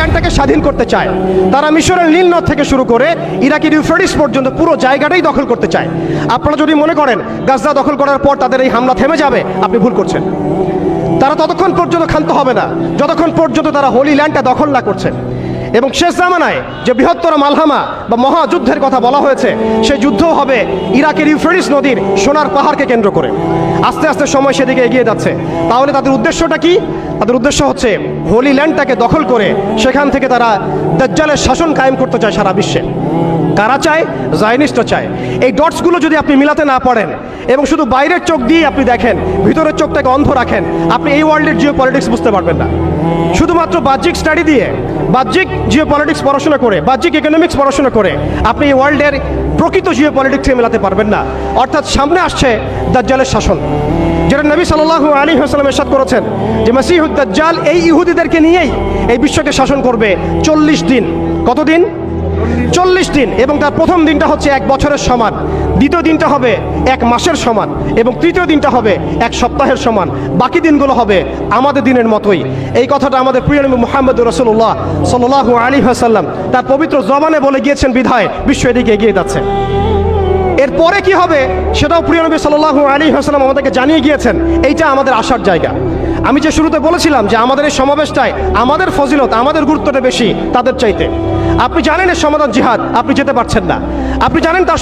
ল্যান্ডটাকে স্বাধীন করতে চায়। তারা মিশরের নীল নদ থেকে শুরু করে ইরাকের ইউফ্রেটিস পর্যন্ত পুরো জায়গাটাই দখল করতে চায়। আপনারা যদি মনে করেন গাজা দখল করার পর তাদের এই হামলা থেমে যাবে, আপনি ভুল করছেন। তারা ততক্ষণ পর্যন্ত ক্ষান্ত হবে না যতক্ষণ পর্যন্ত তারা হোলি ল্যান্ডটা দখল না করছে। এবং শেষ জামানায় যে বৃহত্তর মালহামা বা মহাযুদ্ধের কথা বলা হয়েছে, সেই যুদ্ধ হবে ইরাকের ইউফ্রেটিস নদীর সোনার পাহাড়কে কেন্দ্র করে। আস্তে আস্তে সময় সেদিকে এগিয়ে যাচ্ছে। তাহলে তাদের উদ্দেশ্যটা কি? তাদের উদ্দেশ্য হচ্ছে হোলি ল্যান্ডটাকে দখল করে সেখান থেকে তারা দাজ্জালের শাসন কায়েম করতে চায় সারা বিশ্বে। কারা চায়? জায়নিস্টরা চায়। এই ডটসগুলো যদি আপনি মিলাতে না পারেন এবং শুধু বাইরের চোখ দিয়ে আপনি দেখেন, ভিতরের চোখটাকে অন্ধ রাখেন, আপনি এই ওয়ার্ল্ডের জিও পলিটিক্স বুঝতে পারবেন না। শুধুমাত্র বাহ্যিক স্টাডি দিয়ে, বাহ্যিক জিও পলিটিক্স পড়াশোনা করে, বাহ্যিক ইকোনমিক্স পড়াশোনা করে আপনি এই ওয়ার্ল্ডের প্রকৃত জিও পলিটিক্সকে মেলাতে পারবেন না। অর্থাৎ সামনে আসছে দাজ্জালের শাসন, যেটা নবী সাল্লাল্লাহু আলাইহি ওয়াসাল্লাম ইরশাদ করেছেন যে মাসিহুদ দাজ্জাল এই ইহুদিদেরকে নিয়েই এই বিশ্বকে শাসন করবে 40 দিন। কতদিন? 40 দিন। এবং তার প্রথম দিনটা হচ্ছে 1 বছরের সমান, দ্বিতীয় দিনটা হবে 1 মাসের সমান, এবং তৃতীয় দিনটা হবে 1 সপ্তাহের সমান। বাকি দিনগুলো হবে আমাদের দিনের মতোই। এই কথাটা আমাদের প্রিয় নবী মুহাম্মদ রাসূলুল্লাহ সাল্লাল্লাহু আলাইহি ওয়াসাল্লাম তার পবিত্র জবানে বলে গিয়েছেন বিধায় বিশ্ব এদিকে এগিয়ে যাচ্ছে। এরপরে কি হবে সেটাও প্রিয় নবী সাল্লাল্লাহু আলাইহি ওয়াসাল্লাম আমাদেরকে জানিয়ে গিয়েছেন। এইটা আমাদের আসার জায়গা। আমি যে শুরুতে বলেছিলাম যে আমাদের এই সমাবেশটায় আমাদের ফজিলত, আমাদের গুরুত্বটা বেশি তাদের চাইতে। আপনি জানেন এর সমাধান জিহাদ, আপনি যেতে পারছেন না। আপনি জানেন তার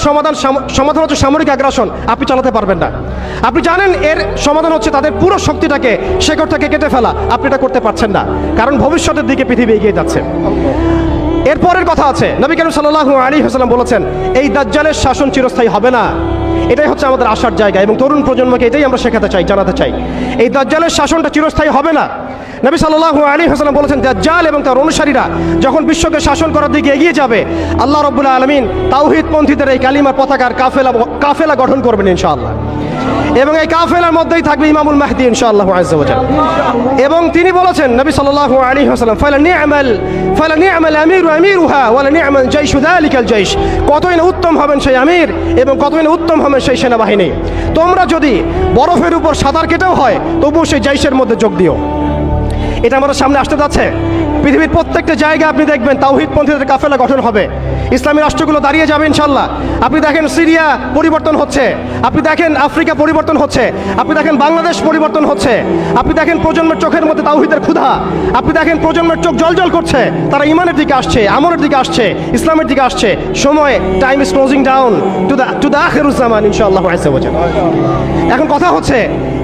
সমাধান হচ্ছে সামরিক আগ্রাসন, আপনি চালাতে পারবেন না। আপনি জানেন এর সমাধান হচ্ছে তাদের পুরো শক্তিটাকে শেকড় থেকে কেটে ফেলা, আপনি এটা করতে পারছেন না, কারণ ভবিষ্যতের দিকে পৃথিবী এগিয়ে যাচ্ছে। এরপরের কথা আছে, নবী করিম সাল্লাল্লাহু আলাইহি ওয়াসাল্লাম বলেছেন এই দাজ্জালের শাসন চিরস্থায়ী হবে না। এটাই হচ্ছে আমাদের আসার জায়গা, এবং তরুণ প্রজন্মকে এটাই আমরা শেখাতে চাই, জানাতে চাই। এই দাজ্জালের শাসনটা চিরস্থায়ী হবে না। নবী সাল্লাল্লাহু আলাইহি ওয়াসাল্লাম বলেছেন দাজ্জাল এবং তার অনুসারীরা যখন বিশ্বকে শাসন করার দিকে এগিয়ে যাবে, আল্লাহ রাব্বুল আলামিন তাওহীদপন্থীদের এই কালিমার পতাকার কাফেলা গঠন করবেন ইনশাআল্লাহ। এবং এই কাফেলার মধ্যেই থাকবে ইমামুল মাহদি ইনশাআল্লাহু আযজা ওয়া জাল্লা। এবং তিনি বলেছেন নবী সাল্লাল্লাহু আলাইহি ওয়াসাল্লাম ফালা নি'মাল আমিরু আমিরুহা ওয়া লা নি'মাল জাইশু যালিকাল জাইশ, কতই না উত্তম হবেন সেই আমির এবং কতই না উত্তম হবেন সেই সেনাবাহিনী। তোমরা যদি বরফের উপর সাঁতার কেটেও হয় তবুও সেই জাইশের মধ্যে যোগ দিও। এটা আমাদের সামনে আসতে যাচ্ছে। পৃথিবীর প্রত্যেকটা জায়গায় আপনি দেখবেন তাওহীদপন্থীদের কাফেলা গঠন হবে, ইসলামী রাষ্ট্রগুলো দাঁড়িয়ে যাবে ইনশাআল্লাহ। আপনি দেখেন সিরিয়া পরিবর্তন হচ্ছে, আপনি দেখেন আফ্রিকা পরিবর্তন হচ্ছে, আপনি দেখেন বাংলাদেশ পরিবর্তন হচ্ছে, আপনি দেখেন প্রজন্মের চোখের মধ্যে তাওহীদের ক্ষুধা, আপনি দেখেন প্রজন্মের চোখ জলজল করছে, তারা ঈমানের দিকে আসছে, আমলের দিকে আসছে, ইসলামের দিকে আসছে। সময়, time is closing down to the আখিরুজ জামান ইনশাআল্লাহু আযজা ওয়া জাল্লা। এখন কথা হচ্ছে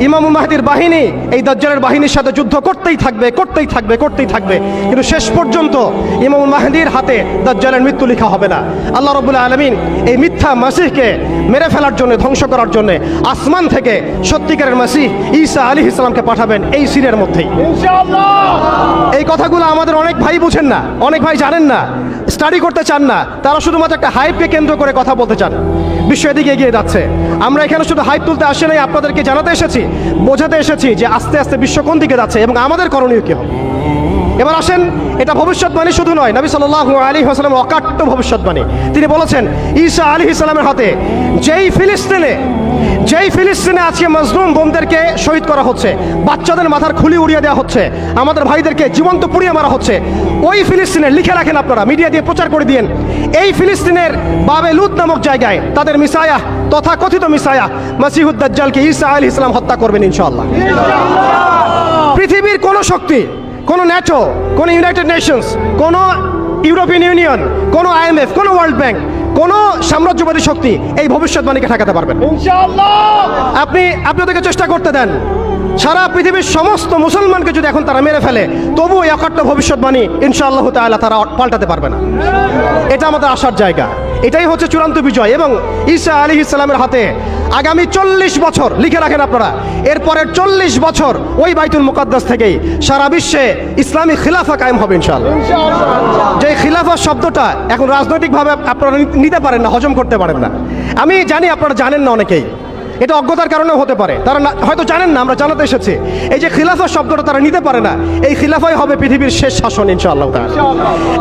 ইমামুল মাহদির বাহিনী এই দাজ্জালের বাহিনীর সাথে যুদ্ধ করতেই থাকবে, করতেই থাকবে, করতেই থাকবে, কিন্তু শেষ পর্যন্ত ইমামুল মাহদির হাতে দাজ্জালের মৃত্যু লেখা হবে না। আল্লাহ রাব্বুল আলামিন এই মিথ্যা মাসিহকে মেরে ফেলার জন্য, ধ্বংস করার জন্য আসমান থেকে সত্যিকারের মাসিহ ঈসা আলাইহিস সালামকে পাঠাবেন এই সিরিয়ার মধ্যেই ইনশাআল্লাহ। এই কথাগুলো আমাদের অনেক ভাই বুঝেন না, অনেক ভাই জানেন না, স্টাডি করতে চান না। তারা শুধুমাত্র একটা হাইপকে কেন্দ্র করে কথা বলতে চান। বিশ্ব এদিকে এগিয়ে যাচ্ছে। আমরা এখানে শুধু হাইপ তুলতে আসি নাই, আপনাদেরকে জানাতে এসেছি, বোঝাতে এসেছি যে আস্তে আস্তে বিশ্ব কোন দিকে যাচ্ছে এবং আমাদের করণীয় কি হবে। এবার আসেন, এটা ভবিষ্যৎবাণী শুধু নয়, নবী সাল্লাল্লাহু আলাইহি ওয়াসাল্লাম অকাট্য ভবিষ্যৎবাণী। তিনি বলেছেন ঈসা আলাইহিস সালামের হাতে যেই ফিলিস্তিনে আজকে মজলুম বোনদেরকে শহীদ করা হচ্ছে, বাচ্চাদের মাথার খুলি উড়িয়ে দেওয়া হচ্ছে, আমাদের ভাইদেরকে জীবন্ত পুড়িয়ে মারা হচ্ছে, ওই ফিলিস্তিনের লিখে রাখেন আপনারা, মিডিয়া দিয়ে প্রচার করে দিয়েন, এই ফিলিস্তিনের বাবে লুত নামক জায়গায় তাদের মিসায়াহ, তথাকথিত মিসায়াহ মাসিহুদ দাজ্জালকে ঈসা আলাইহিস সালাম হত্যা করবেন ইনশাআল্লাহ। পৃথিবীর কোন শক্তি, কোন ন্যাটো, কোন ইউনাইটেড নেশনস, কোন ইউরোপিয়ান ইউনিয়ন, কোন IMF, কোন ওয়ার্ল্ড ব্যাংক, কোন সাম্রাজ্যবাদী শক্তি এই ভবিষ্যৎবাণীকে ঠেকাতে পারবেন ইনশাআল্লাহ। আপনি ওদেরকে চেষ্টা করতে দেন। সারা পৃথিবীর সমস্ত মুসলমানকে যদি এখন তারা মেরে ফেলে, তবু এই অকাট্য ভবিষ্যৎবাণী ইনশাআল্লাহ তাআলা তারা পাল্টাতে পারবে না। এটা আমাদের আসার জায়গা, এটাই হচ্ছে চূড়ান্ত বিজয়। এবং ঈসা আলাইহিস সালামের হাতে আগামী 40 বছর লিখে রাখেন আপনারা, এরপরের 40 বছর ওই বাইতুল মুকাদ্দাস থেকেই সারা বিশ্বে ইসলামী খিলাফা কায়েম হবে ইনশাআল্লাহ। যে খিলাফা শব্দটা এখন রাজনৈতিকভাবে আপনারা নিতে পারেন না, হজম করতে পারেন না। আমি জানি আপনারা জানেন না অনেকেই, এটা অজ্ঞতার কারণেও হতে পারে, তারা হয়তো জানেন না, আমরা জানাতে এসেছি। এই যে খিলাফা শব্দটা তারা নিতে পারে না, এই খিলাফাই হবে পৃথিবীর শেষ শাসন ইনশাআল্লাহ তাআলা।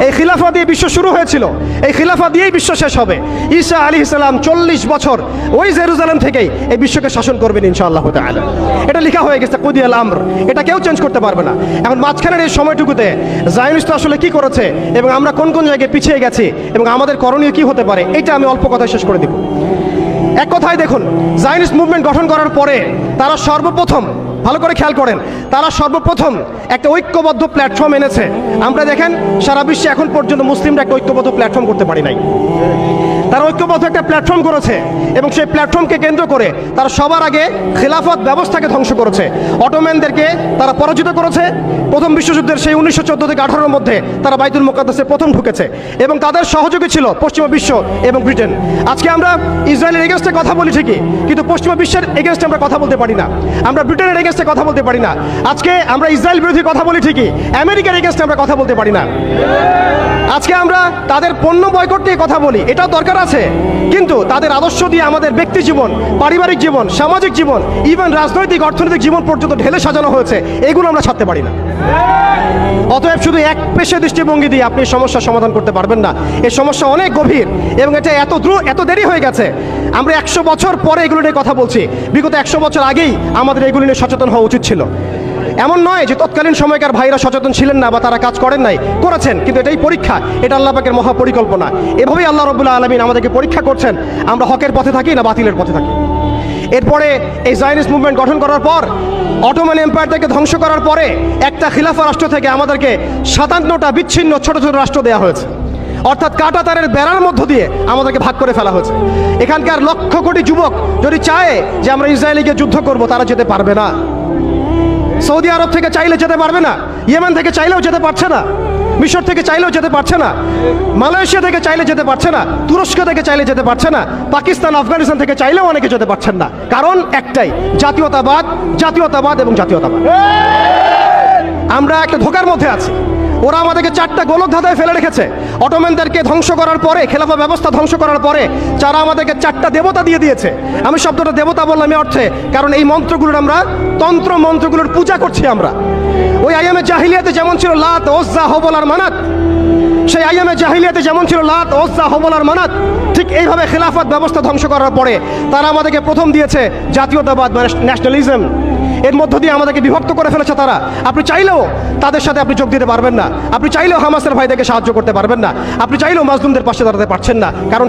এই খিলাফা দিয়ে বিশ্ব শুরু হয়েছিল, এই খিলাফা দিয়েই বিশ্ব শেষ হবে। ঈসা আলাইহিস সালাম 40 বছর ওই জেরুজালেম থেকেই এই বিশ্বকে শাসন করবেন ইনশাআল্লাহ তাআলা। এটা লেখা হয়ে গেছে কুদিয়াল আমর, এটা কেউ চেঞ্জ করতে পারবে না। এখন মাঝখানের এই সময়টুকুতে জায়নিস্ট আসলে কি করেছে এবং আমরা কোন কোন জায়গায় পিছিয়ে গেছি এবং আমাদের করণীয় কি হতে পারে, এটা আমি অল্প কথায় শেষ করে দিব। এক কথায় দেখুন, জায়নিস্ট মুভমেন্ট গঠন করার পরে তারা সর্বপ্রথম, ভালো করে খেয়াল করেন, তারা সর্বপ্রথম একটা ঐক্যবদ্ধ প্ল্যাটফর্ম এনেছে। আমরা দেখেন সারা বিশ্বে এখন পর্যন্ত মুসলিমরা একটা ঐক্যবদ্ধ প্ল্যাটফর্ম করতে পারি নাই। তারা ঐক্যবদ্ধ একটা প্ল্যাটফর্ম করেছে এবং সেই প্ল্যাটফর্মকে কেন্দ্র করে তারা সবার আগে খেলাফত ব্যবস্থাকে ধ্বংস করেছে। অটোম্যানদেরকে তারা পরাজিত করেছে। প্রথম বিশ্বযুদ্ধের সেই 1914 থেকে 18-এর মধ্যে তারা বাইতুল মুকাদ্দাসে প্রথম ঢুকেছে এবং তাদের সহযোগী ছিল পশ্চিমা বিশ্ব এবং ব্রিটেন। আজকে আমরা ইসরায়েলের এগেনস্টে কথা বলি ঠিকই, কিন্তু পশ্চিমা বিশ্বের এগেনস্টে আমরা কথা বলতে পারি না। আমরা ব্রিটেনের এগেনস্টে কথা বলতে পারি না। আজকে আমরা ইসরায়েল বিরোধী কথা বলি ঠিকই, আমেরিকার এগেনস্টে আমরা কথা বলতে পারি না। আজকে আমরা তাদের পণ্য বয়কট নিয়ে কথা বলি, এটাও দরকার আছে, কিন্তু তাদের আদর্শ দিয়ে আমাদের ব্যক্তি জীবন, পারিবারিক জীবন, সামাজিক জীবন, ইভেন রাজনৈতিক অর্থনৈতিক জীবন পর্যন্ত ঢেলে সাজানো হয়েছে, এগুলো আমরা ছাড়তে পারি না। অতএব শুধু এক পেশে দৃষ্টিভঙ্গি দিয়ে আপনি সমস্যার সমাধান করতে পারবেন না। এই সমস্যা অনেক গভীর এবং এটা এত দেরি হয়ে গেছে। আমরা 100 বছর পরে এগুলো নিয়ে কথা বলছি, বিগত 100 বছর আগেই আমাদের এগুলো নিয়ে সচেতন হওয়া উচিত ছিল। এমন নয় যে তৎকালীন সময়কার ভাইরা সচেতন ছিলেন না বা তারা কাজ করেন নাই, করেছেন, কিন্তু এটাই পরীক্ষা, এটা আল্লাহ পাকের মহাপরিকল্পনা। এভাবেই আল্লাহ রাব্বুল আলামিন আমাদেরকে পরীক্ষা করছেন, আমরা হকের পথে থাকি না বাতিলের পথে থাকি। এরপরে এই জায়নিস্ট মুভমেন্ট গঠন করার পর, অটোমান এম্পায়ারটাকে ধ্বংস করার পরে একটা খিলাফা রাষ্ট্র থেকে আমাদেরকে 57টা বিচ্ছিন্ন ছোট ছোট রাষ্ট্র দেওয়া হয়েছে। অর্থাৎ কাঁটাতারের বেড়ার মধ্য দিয়ে আমাদেরকে ভাগ করে ফেলা হয়েছে। এখানকার লক্ষ কোটি যুবক যদি চায় যে আমরা ইসরায়েলিকে যুদ্ধ করব, তারা যেতে পারবে না। সৌদি আরব থেকে চাইলে যেতে পারবে না, ইয়েমেন থেকে চাইলেও যেতে পারছে না, মিশর থেকে চাইলেও যেতে পারছে না, মালয়েশিয়া থেকে চাইলে যেতে পারছে না, তুরস্ক থেকে চাইলে যেতে পারছে না, পাকিস্তান আফগানিস্তান থেকে চাইলেও অনেকে যেতে পারছেন না। কারণ একটাই, জাতীয়তাবাদ, জাতীয়তাবাদ এবং জাতীয়তাবাদ। আমরা একটা ধোঁকার মধ্যে আছি। ওরা আমাদেরকে 4টা গোলক ধাঁধায় ফেলে রেখেছে। অটোম্যানদেরকে ধ্বংস করার পরে, খেলাফা ব্যবস্থা ধ্বংস করার পরে যারা আমাদেরকে 4টা দেবতা দিয়ে দিয়েছে। আমি শব্দটা দেবতা বললাম এই অর্থে, কারণ এই মন্ত্রগুলোর আমরা তন্ত্র মন্ত্রগুলোর পূজা করছি আমরা। ওই আইয়ামে জাহিলিয়াতে যেমন ছিল লাত, ওজ্জা, হবল আর মানাত, সেই আইয়ামে জাহিলিয়াতে যেমন ছিল লাত, ওজ্জা, হবল আর মানাত, ঠিক এইভাবে খেলাফত ব্যবস্থা ধ্বংস করার পরে তারা আমাদেরকে প্রথম দিয়েছে জাতীয়তাবাদ, ন্যাশনালিজম। এর মধ্য দিয়ে আমাদেরকে বিভক্ত করে ফেলেছে তারা। আপনি চাইলেও তাদের সাথে আপনি যোগ দিতে পারবেন না, আপনি চাইলেও হামাসের ভাইদেরকে সাহায্য করতে পারবেন না, আপনি চাইলেও মাজলুমদের পাশে দাঁড়াতে পারছেন না, কারণ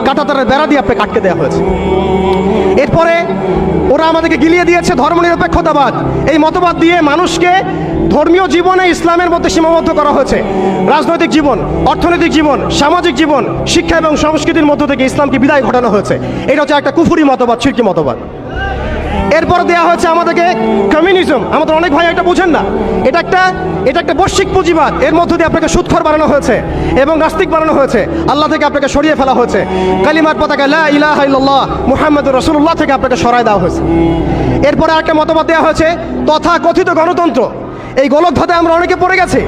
কাঁটাতারের বেড়া দিয়ে আপনাকে আটকে দেওয়া হয়েছে। এরপরে ওরা আমাদেরকে গিলিয়ে দিয়েছে ধর্মনিরপেক্ষতাবাদ। এই মতবাদ দিয়ে মানুষকে ধর্মীয় জীবনে ইসলামের মধ্যে সীমাবদ্ধ করা হয়েছে। রাজনৈতিক জীবন, অর্থনৈতিক জীবন, সামাজিক জীবন, শিক্ষা এবং সংস্কৃতির মধ্য থেকে ইসলামকে বিদায় ঘটানো হয়েছে। এটা হচ্ছে একটা কুফরি মতবাদ, শিরকি মতবাদ। এরপর দেওয়া হয়েছে আমাদেরকে কমিউনিজম। আমাদের অনেক ভাই এটা বুঝেন না, এটা একটা বৈশ্বিক পুঁজিবাদ। এর মধ্য দিয়ে আপনাকে সুদখোর বানানো হয়েছে এবং নাস্তিক বানানো হয়েছে, আল্লাহ থেকে আপনাকে সরিয়ে ফেলা হয়েছে। কালিমার পতাকা লা ইলাহা ইল্লাল্লাহ মুহাম্মাদুর রাসূলুল্লাহ থেকে আপনাকে সরায় দেওয়া হয়েছে। এরপরে একটা মতবাদ দেওয়া হয়েছে তথাকথিত গণতন্ত্র। এই গোলক ধাঁধায় আমরা অনেকে পড়ে গেছি।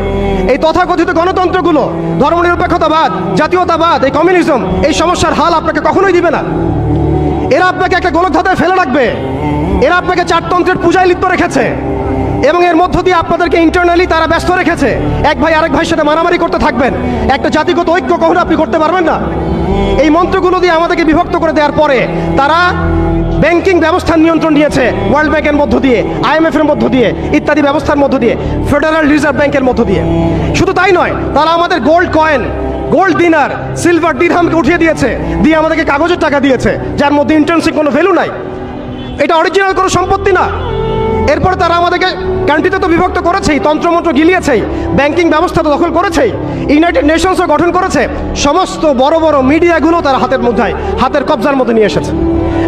এই তথাকথিত গণতন্ত্রগুলো, ধর্মনিরপেক্ষতাবাদ, জাতীয়তাবাদ, এই কমিউনিজম, এই সমস্যার হাল আপনাকে কখনোই দিবে না। এরা আপনাকে একটা গোলক ধাঁধায় ফেলে রাখবে। এরা আপনাকে চারতন্ত্রের পূজায় লিপ্ত রেখেছে এবং এর মধ্য দিয়ে আপনাদেরকে ইন্টারনালি তারা ব্যস্ত রেখেছে। এক ভাই আরেক ভাইয়ের সাথে মারামারি করতে থাকবেন, একটা জাতিগত ঐক্য কখনো আপনি করতে পারবেন না। এই মন্ত্রগুলো দিয়ে আমাদেরকে বিভক্ত করে দেওয়ার পরে তারা ব্যাংকিং ব্যবস্থার নিয়ন্ত্রণ নিয়েছে, ওয়ার্ল্ড ব্যাংকের মধ্য দিয়ে, IMF এর মধ্য দিয়ে, ইত্যাদি ব্যবস্থার মধ্য দিয়ে, ফেডারেল রিজার্ভ ব্যাংকের মধ্য দিয়ে। শুধু তাই নয়, তারা আমাদের গোল্ড কয়েন, গোল্ড দিনার, সিলভার দিরহামকে উঠিয়ে দিয়েছে, দিয়ে আমাদেরকে কাগজের টাকা দিয়েছে, যার মধ্যে ইন্ট্রিনসিক কোনো ভ্যালু নাই। এটা অরিজিনাল কোনো সম্পত্তি না। এরপর তারা আমাদেরকে কান্ট্রিতে তো বিভক্ত করেছেই, তন্ত্রমন্ত্র গিলিয়েছেই, ব্যাংকিং ব্যবস্থা তো দখল করেছেই, ইউনাইটেড নেশনসও গঠন করেছে, সমস্ত বড় বড় মিডিয়াগুলো তারা হাতের কবজার মধ্যে নিয়ে এসেছে।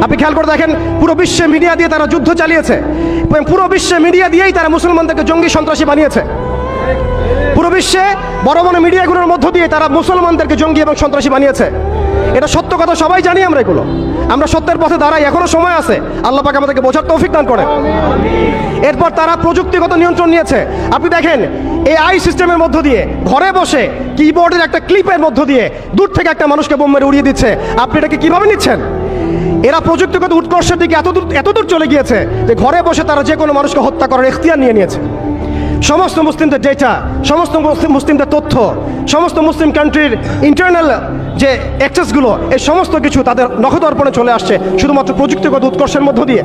আপনি খেয়াল করে দেখেন, পুরো বিশ্বে মিডিয়া দিয়ে তারা যুদ্ধ চালিয়েছে, পুরো বিশ্বে মিডিয়া দিয়েই তারা মুসলমানদেরকে জঙ্গি সন্ত্রাসী বানিয়েছে। পুরো বিশ্বে বড় বড় মিডিয়াগুলোর মধ্য দিয়ে তারা মুসলমানদেরকে জঙ্গি এবং সন্ত্রাসী বানিয়েছে। এটা সত্য কথা, সবাই জানি আমরা এগুলো। আমরা সত্যের পথে দাঁড়াই, এখনো সময় আছে, আল্লাহ পাক আমাদেরকে বোঝার তৌফিক দান করেন। এরপর তারা প্রযুক্তিগত নিয়ন্ত্রণ নিয়েছে। আপনি দেখেন AI সিস্টেমের মধ্য দিয়ে ঘরে বসে কিবোর্ডের একটা ক্লিপের মধ্য দিয়ে দূর থেকে একটা মানুষকে বোম মেরে উড়িয়ে দিচ্ছে। আপনি এটাকে কিভাবে নিচ্ছেন? এরা প্রযুক্তিগত উৎকর্ষের দিকে এতদূর চলে গিয়েছে যে ঘরে বসে তারা যে কোনো মানুষকে হত্যা করার এখতিয়ার নিয়ে নিয়েছে। সমস্ত মুসলিমদের ডেটা, সমস্ত মুসলিমদের তথ্য, সমস্ত মুসলিম কান্ট্রির ইন্টারনাল যে অ্যাক্সেসগুলো, এই সমস্ত কিছু তাদের নখদর্পণে চলে আসছে শুধুমাত্র প্রযুক্তিগত উৎকর্ষের মধ্য দিয়ে।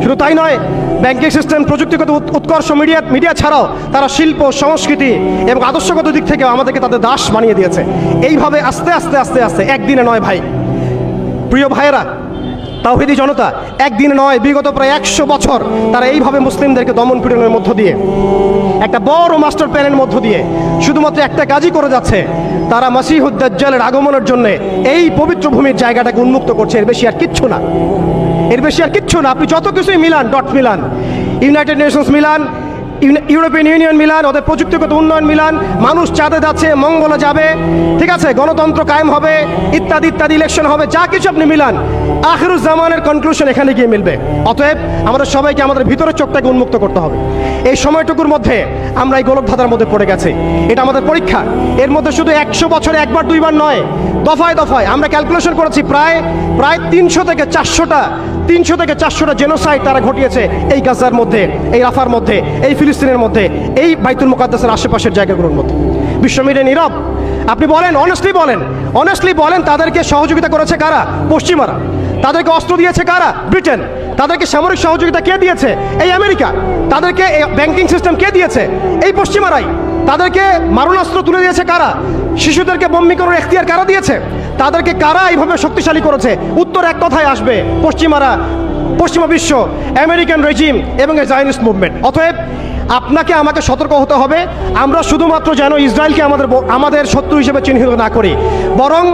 শুধু তাই নয়, ব্যাংকিং সিস্টেম, প্রযুক্তিগত উৎকর্ষ, মিডিয়া ছাড়াও তারা শিল্প, সংস্কৃতি এবং আদর্শগত দিক থেকে আমাদেরকে তাদের দাস বানিয়ে দিয়েছে। এইভাবে আস্তে আস্তে আস্তে আস্তে, একদিনে নয় ভাই, প্রিয় ভাইয়েরা, তাওহীদি জনতা, একদিনে নয়, বিগত প্রায় 100 বছর তারা এইভাবে মুসলিমদেরকে দমন পীড়নের মধ্য দিয়ে, একটা বড় মাস্টার প্ল্যানের মধ্য দিয়ে শুধুমাত্র একটা কাজই করে যাচ্ছে, তারা মাসিহুদ দাজ্জালের আগমনের জন্য এই পবিত্র ভূমির জায়গাটাকে উন্মুক্ত করছে। এর বেশি আর কিচ্ছু না, এর বেশি আর কিচ্ছু না। আপনি যত কিছুই Milan, dot Milan, United Nations Milan, European union Milan, ওদের প্রযুক্তিগত উন্নয়ন মিলান, মানুষ চাঁদে যাচ্ছে, মঙ্গলে যাবে, ঠিক আছে, গণতন্ত্র কায়েম হবে, ইত্যাদি ইত্যাদি, ইলেকশন হবে, যা কিছু আপনি মিলান, আখিরুজ জামানের কনক্লুশন এখানে গিয়ে মিলবে। অতএব আমাদের সবাইকে আমাদের ভিতরের চোখটাকে উন্মুক্ত করতে হবে। এই সময়টুকুর মধ্যে আমরা এই গোলকধাঁধার মধ্যে পড়ে গেছি, এটা আমাদের পরীক্ষা। এর মধ্যে শুধু 100 বছরে একবার দুইবার নয়, দফায় দফায় আমরা ক্যালকুলেশন করেছি, প্রায় 300 থেকে 400টা জেনোসাইড তারা ঘটিয়েছে এই গাজার মধ্যে, এই রাফার মধ্যে, এই ফিলিস্তিনের মধ্যে, এই বাইতুল মুকাদ্দাসের আশেপাশের জায়গাগুলোর মধ্যে। বিশ্ব মিডিয়া নীরব। আপনি বলেন, অনেস্টলি বলেন, তাদেরকে সহযোগিতা করেছে কারা? পশ্চিমারা। তাদেরকে অস্ত্র দিয়েছে কারা? ব্রিটেন। তাদেরকে সামরিক সহযোগিতা কে দিয়েছে? এই আমেরিকা। তাদেরকে ব্যাংকিং সিস্টেম কে দিয়েছে? এই পশ্চিমারাই। তাদেরকে মারণাস্ত্র তুলে দিয়েছে কারা? শিশুদেরকে বম্বি করার এখতিয়ার কারা দিয়েছে? তাদেরকে কারা এইভাবে শক্তিশালী করেছে? উত্তর এক কথায় আসবে, পশ্চিমারা, পশ্চিমা বিশ্ব, আমেরিকান রেজিম এবং এই জায়নিস্ট মুভমেন্ট। অতএব আপনাকে আমাকে সতর্ক হতে হবে, আমরা শুধুমাত্র যেন ইসরায়েলকে আমাদের শত্রু হিসেবে চিহ্নিত না করি, বরং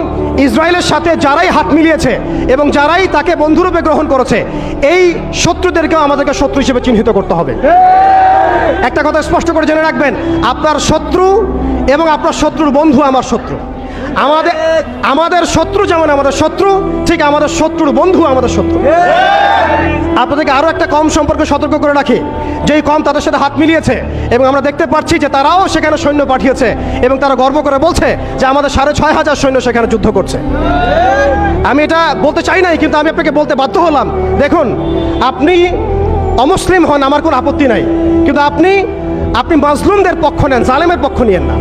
ইসরায়েলের সাথে যারাই হাত মিলিয়েছে এবং যারাই তাকে বন্ধুরূপে গ্রহণ করেছে, এই শত্রুদেরকেও আমাদেরকে শত্রু হিসেবে চিহ্নিত করতে হবে। একটা কথা স্পষ্ট করে জেনে রাখবেন, আপনার শত্রু এবং আপনার শত্রুর বন্ধু আমার শত্রু। আমাদের শত্রু যেমন আমাদের শত্রু, ঠিক আমাদের শত্রুর বন্ধু আমাদের শত্রু। আপনাদেরকে আরও একটা কম সম্পর্কে সতর্ক করে রাখি, যেই কম তাদের সাথে হাত মিলিয়েছে এবং আমরা দেখতে পাচ্ছি যে তারাও সেখানে সৈন্য পাঠিয়েছে এবং তারা গর্ব করে বলছে যে আমাদের 6,500 সৈন্য সেখানে যুদ্ধ করছে। আমি এটা বলতে চাই নাই, কিন্তু আমি আপনাকে বলতে বাধ্য হলাম। দেখুন, আপনি অমুসলিম হন, আমার কোনো আপত্তি নাই, কিন্তু আপনি মাজলুমদের পক্ষ নেন, জালেমের পক্ষ নিয়েন না।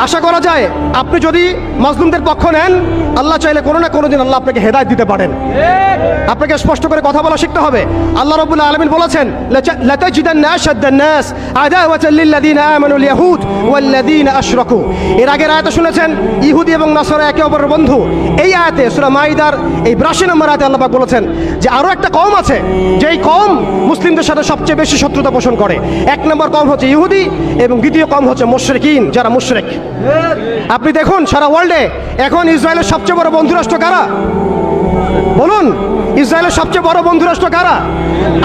আশা করা যায় আপনি যদি মাজলুমদের পক্ষ নেন, আল্লাহ চাইলে কোনো না কোনো দিন আল্লাহ আপনাকে হেদায়েত দিতে পারেন। আপনাকে স্পষ্ট করে কথা বলা শিখতে হবে। আল্লাহ রাব্বুল আলামিন বলেছেন, লাতাজিদান্না আশাদ্দান নাস আদাওয়াতাল লিল্লাযিনা আমানুল ইয়াহুদ ওয়াল্লাযিনা আশরাকু। এর আগের আয়াতে শুনেছেন ইহুদি এবং নাসারা একে অপরের বন্ধু। এই আয়াতে সূরা মাইদার এই 82 নম্বর আয়াতে আল্লাহ পাক বলেছেন যে আরও একটা কওম আছে, যেই কওম মুসলিমদের সাথে সবচেয়ে বেশি শত্রুতা পোষণ করে। এক নম্বর কওম হচ্ছে ইহুদি এবং দ্বিতীয় কওম হচ্ছে মুশরিকিন, যারা মুশরিক। আপনি দেখুন সারা ওয়ার্ল্ডে এখন ইসরায়েলের সবচেয়ে বড় বন্ধুরাষ্ট্র কারা? বলুন, ইসরায়েলের সবচেয়ে বড় বন্ধুরাষ্ট্র কারা?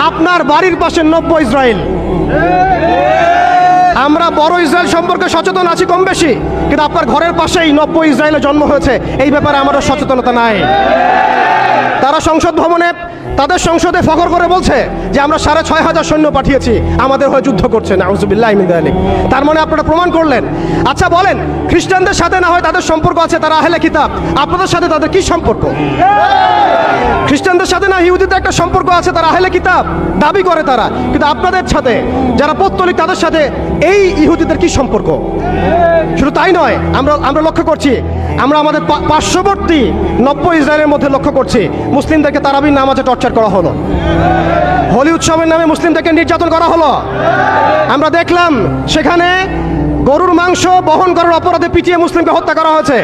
আপনার বাড়ির পাশে নব্য ইসরায়েল। আমরা বড় ইসরায়েল সম্পর্কে সচেতন আছি কম বেশি, কিন্তু আপনার ঘরের পাশেই নব্য ইসরায়েলের জন্ম হয়েছে, এই ব্যাপারে আমাদের সচেতনতা নাই। তারা সংসদ ভবনে, তাদের সংসদে ফখর করে বলছে যে আমরা 6,500 সৈন্য পাঠিয়েছি, আমাদের হয়ে যুদ্ধ করছে। নাউজুবিল্লাহি মিন যালিক। তার মানে আপনারা প্রমাণ করলেন। আচ্ছা বলেন, খ্রিস্টানদের সাথে না হয় তাদের সম্পর্ক আছে, তারা আহলে কিতাব, আপনাদের সাথে তাদের কি সম্পর্ক? খ্রিস্টানদের সাথে না ইহুদিদের একটা সম্পর্ক আছে, তারা আহলে কিতাব দাবি করে তারা, কিন্তু আপনাদের সাথে যারা পৌত্তলিক তাদের সাথে এই ইহুদিদের কি সম্পর্ক? শুধু তাই নয়, আমরা লক্ষ্য করছি, আমরা আমাদের পার্শ্ববর্তী নব্য ইসরায়েলের মধ্যে লক্ষ্য করছি মুসলিমদেরকে তারাবির নামাজে টর্চার করা হলো, হোলি উৎসবের নামে মুসলিমদেরকে নির্যাতন করা হলো। আমরা দেখলাম সেখানে গরুর মাংস বহন করার অপরাধে পিটিয়ে মুসলিমকে হত্যা করা হয়েছে।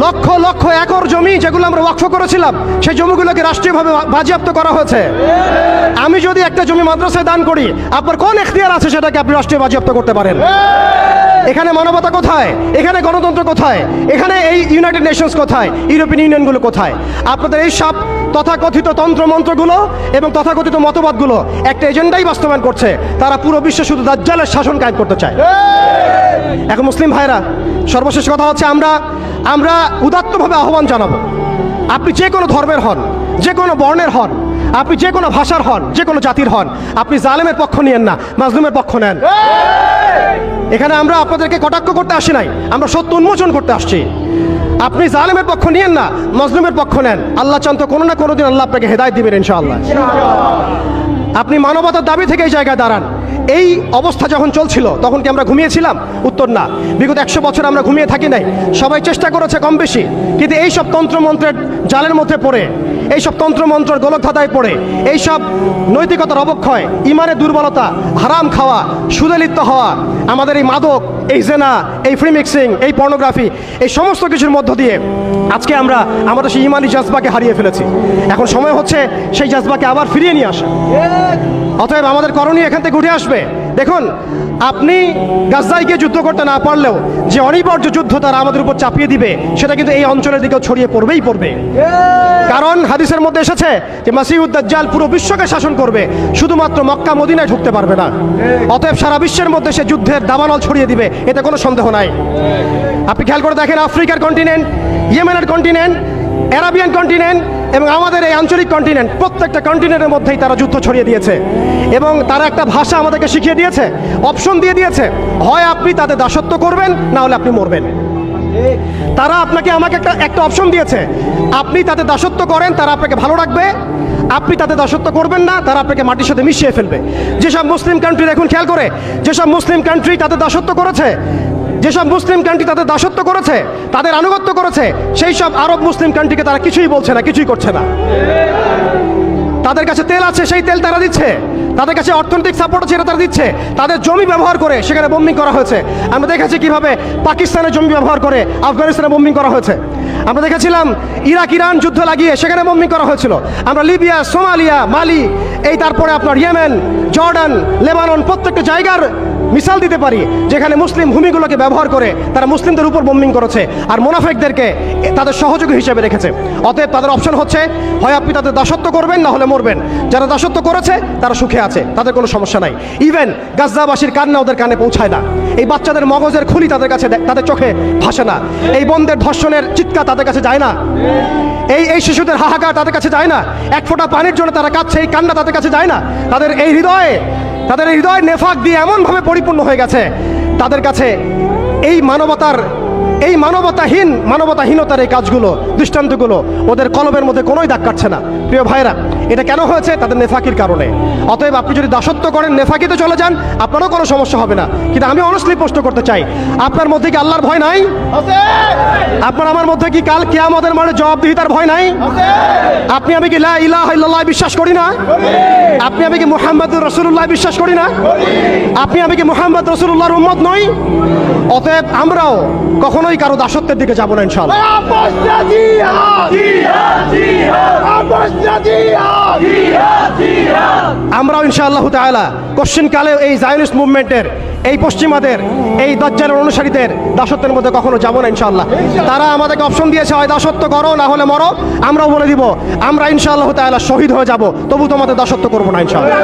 লক্ষ লক্ষ একর জমি যেগুলো আমরা ওয়াকফ করেছিলাম, সেই জমিগুলোকে রাষ্ট্রীয়ভাবে বাজেয়াপ্ত করা হয়েছে। আমি যদি একটা জমি মাদ্রাসায় দান করি, আপনার কোন এখতিয়ার আছে সেটাকে আপনি রাষ্ট্রীয় বাজেয়াপ্ত করতে পারেন? এখানে মানবতা কোথায়? এখানে গণতন্ত্র কোথায়? এখানে এই ইউনাইটেড নেশনস কোথায়? ইউরোপিয়ান ইউনিয়নগুলো কোথায়? আপনাদের এই সব তথাকথিত তন্ত্রমন্ত্রগুলো এবং তথাকথিত মতবাদগুলো একটা এজেন্ডাই বাস্তবায়ন করছে, তারা পুরো বিশ্বে শুধু দাজ্জালের শাসন কায়েম করতে চায়। এখন মুসলিম ভাইরা, সর্বশেষ কথা হচ্ছে, আমরা উদাত্তভাবে আহ্বান জানাবো, আপনি যে কোনো ধর্মের হন, যে কোনো বর্ণের হন, আপনি যে কোনো ভাষার হন, যে কোনো জাতির হন, আপনি জালেমের পক্ষ নিয়েন না, মাজলুমের পক্ষ নেন। এখানে আমরা আপনাদেরকে কটাক্ষ করতে আসি নাই, আমরা সত্য উন্মোচন করতে আসছি। আপনি জালেমের পক্ষ নিয়েন না, মজলুমের পক্ষ নেন। আল্লাহ চান তো কোনো না কোনো দিন আল্লাহ আপনাকে হেদায়েত দিবেন ইনশাআল্লাহ। আপনি মানবতার দাবি থেকে এই জায়গায় দাঁড়ান। এই অবস্থা যখন চলছিল তখন কি আমরা ঘুমিয়েছিলাম? উত্তর না। বিগত 100 বছর আমরা ঘুমিয়ে থাকি নাই, সবাই চেষ্টা করেছে কম বেশি, কিন্তু এইসব তন্ত্রমন্ত্রের জালের মধ্যে পড়ে, এইসব তন্ত্রমন্ত্রের গোলকধাঁধায় পড়ে, এইসব নৈতিকতার অবক্ষয়, ইমানের দুর্বলতা, হারাম খাওয়া, সুদে লিপ্ত হওয়া, আমাদের এই মাদক, এই জেনা, এই ফ্রি মিক্সিং, এই পর্নোগ্রাফি, এই সমস্ত কিছুর মধ্য দিয়ে আজকে আমরা আমাদের সেই ইমানি জাজবাকে হারিয়ে ফেলেছি। এখন সময় হচ্ছে সেই জাজবাকে আবার ফিরিয়ে নিয়ে আসা। অতএব আমাদের করণীয় এখান থেকে উঠে আসবে। দেখুন, আপনি গাজায় গিয়ে যুদ্ধ করতে না পারলেও যে অনিবার্য যুদ্ধ তারা আমাদের উপর চাপিয়ে দিবে, সেটা কিন্তু এই অঞ্চলের দিকেও ছড়িয়ে পড়বেই পড়বে। কারণ হাদিসের মধ্যে এসেছে যে মাসিহুদ দাজ্জাল পুরো বিশ্বকে শাসন করবে, শুধুমাত্র মক্কা মদিনায় ঢুকতে পারবে না। অতএব সারা বিশ্বের মধ্যে সে যুদ্ধের দাবানল ছড়িয়ে দিবে, এতে কোনো সন্দেহ নাই। আপনি খেয়াল করে দেখেন, আফ্রিকার কন্টিনেন্ট, ইয়েমেনের কন্টিনেন্ট, অ্যারাবিয়ান কন্টিনেন্ট এবং আমাদের এই আঞ্চলিক কন্টিনেন্ট, প্রত্যেকটা কন্টিনেন্টের মধ্যেই তারা যুদ্ধ ছড়িয়ে দিয়েছে। এবং তারা একটা ভাষা আমাদেরকে শিখিয়ে দিয়েছে, অপশন দিয়ে দিয়েছে, হয় আপনি তাদের দাসত্ব করবেন, না হলে আপনি মরবেন। তারা আপনাকে আমাকে একটা অপশন দিয়েছে, আপনি তাদের দাসত্ব করেন, তারা আপনাকে ভালো রাখবে। আপনি তাদের দাসত্ব করবেন না, তারা আপনাকে মাটির সাথে মিশিয়ে ফেলবে। যেসব মুসলিম কান্ট্রি, দেখুন খেয়াল করে, যেসব মুসলিম কান্ট্রি তাদের দাসত্ব করেছে, যেসব মুসলিম কান্ট্রি তাদের দাসত্ব করেছে, তাদের আনুগত্য করেছে, সেই সব আরব মুসলিম কান্ট্রিকে তারা কিছুই বলছে না, কিছুই করছে না। তাদের কাছে তেল আছে, সেই তেল তারা দিচ্ছে। তাদের কাছে অর্থনৈতিক সাপোর্ট আছে, এটা তারা দিচ্ছে। তাদের জমি ব্যবহার করে সেখানে বোম্বিং করা হয়েছে। আমরা দেখেছি কিভাবে পাকিস্তানের জমি ব্যবহার করে আফগানিস্তানে বোম্বিং করা হয়েছে। আমরা দেখেছিলাম ইরাক ইরান যুদ্ধ লাগিয়ে সেখানে বোম্বিং করা হয়েছিল। আমরা লিবিয়া, সোমালিয়া, মালি, এই তারপরে আপনার ইয়েমেন, জর্ডান, লেবানন, প্রত্যেকটা জায়গার মিসাল দিতে পারি যেখানে মুসলিম ভূমিগুলোকে ব্যবহার করে তারা মুসলিমদের উপর বোম্বিং করেছে আর মুনাফিকদেরকে তাদের সহযোগী হিসেবে রেখেছে। অতএব তাদের অপশন হচ্ছে, হয় আপনি তাদের দাসত্ব করবেন, না হলে মরবেন। যারা দাসত্ব করেছে তারা সুখে আছে, তাদের কোনো সমস্যা নাই। ইভেন গাজ্জাবাসীর কান্না ওদের কানে পৌঁছায় না। এই বাচ্চাদের মগজের খুলি তাদের কাছে, তাদের চোখে ভাসে না। এই বন্ধের ধর্ষণের চিৎকার তাদের কাছে যায় না। এই শিশুদের হাহাকার তাদের কাছে যায় না। এক ফোঁটা পানির জন্য তারা কাঁদছে, এই কান্না তাদের কাছে যায় না। তাদের এই হৃদয় নেফাক দিয়ে এমনভাবে পরিপূর্ণ হয়ে গেছে, তাদের কাছে এই মানবতাহীনতার এই কাজগুলো, দৃষ্টান্তগুলো ওদের কলবের মধ্যে কোনোই দাগ কাটছে না। প্রিয় ভাইরা, এটা কেন হয়েছে? তাদের নেফাকির কারণে। অতএব আপনি যদি দাসত্ব করেন, নেফাকিতে চলে যান, আপনারও কোনো সমস্যা হবে না। কিন্তু আমি অনেস্টলি প্রশ্ন করতে চাই, আপনার মধ্যে কি আল্লাহর ভয় নাই? আপনার আমার মধ্যে কি কাল কিয়ামতের মাঠে জবাবদিহিতার ভয় নাই? আপনি আমি কি লা ইলাহা ইল্লাল্লাহ বিশ্বাস করি না? আপনি আমি কি মুহাম্মদুর রাসূলুল্লাহ বিশ্বাস করি না? আপনি আমি কি মুহাম্মদ রাসূলুল্লাহর উম্মত নই? অতএব আমরাও কখনোই কারো দাসত্বের দিকে যাব না ইনশাআল্লাহ। আমরাও ইনশাআল্লাহ তাআলা কোশ্চিনকালে এই জায়নিস্ট মুভমেন্টের, এই পশ্চিমাদের, এই দাজ্জালের অনুসারীদের দাসত্বের মধ্যে কখনো যাব না ইনশাআল্লাহ। তারা আমাদেরকে অপশন দিয়েছে, হয় দাসত্ব করো, না হলে মরো। আমরাও বলে দিব, আমরা ইনশাআল্লাহ তাআলা শহীদ হয়ে যাব, তবু তোমাদের দাসত্ব করবো না ইনশাআল্লাহ।